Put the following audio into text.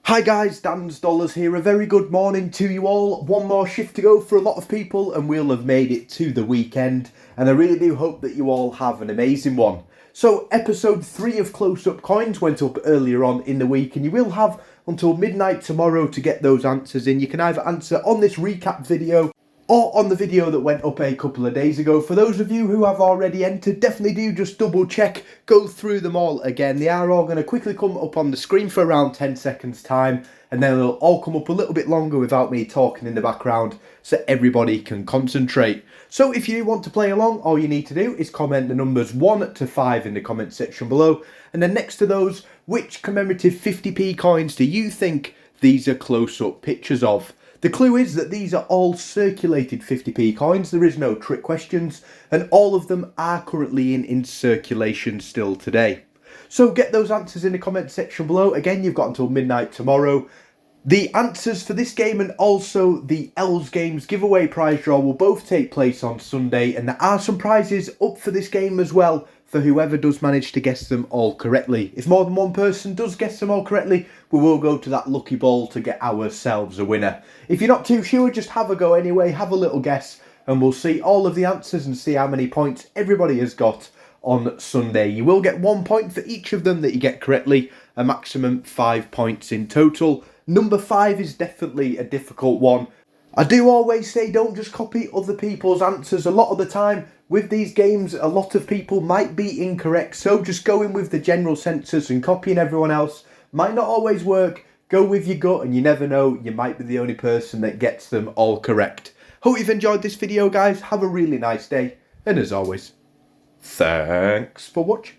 Hi guys, Dan's Dollars here. A very good morning to you all. One more shift to go for a lot of people and we'll have made it to the weekend. And I really do hope that you all have an amazing one. So episode 3 of Close Up Coins went up earlier on in the week and you will have until midnight tomorrow to get those answers in. You can either answer on this recap video or on the video that went up a couple of days ago. For those of you who have already entered, definitely do just double check, go through them all again. They are all going to quickly come up on the screen for around 10 seconds time, and then they'll all come up a little bit longer without me talking in the background so everybody can concentrate. So if you want to play along, all you need to do is comment the numbers 1 to 5 in the comment section below, and then next to those, which commemorative 50p coins do you think these are close-up pictures of? The clue is that these are all circulated 50p coins, there is no trick questions, and all of them are currently in circulation still today. So get those answers in the comment section below. Again, you've got until midnight tomorrow. The answers for this game and also the Els Games giveaway prize draw will both take place on Sunday, and there are some prizes up for this game as well for whoever does manage to guess them all correctly. If more than one person does guess them all correctly, we will go to that lucky ball to get ourselves a winner. If you're not too sure, just have a go anyway, have a little guess, and we'll see all of the answers and see how many points everybody has got on Sunday. You will get 1 point for each of them that you get correctly, a maximum 5 points in total. Number 5 is definitely a difficult one. I do always say don't just copy other people's answers. A lot of the time with these games, a lot of people might be incorrect, so just going with the general census and copying everyone else might not always work. Go with your gut and you never know, you might be the only person that gets them all correct. Hope you've enjoyed this video guys, have a really nice day, and as always, thanks for watching.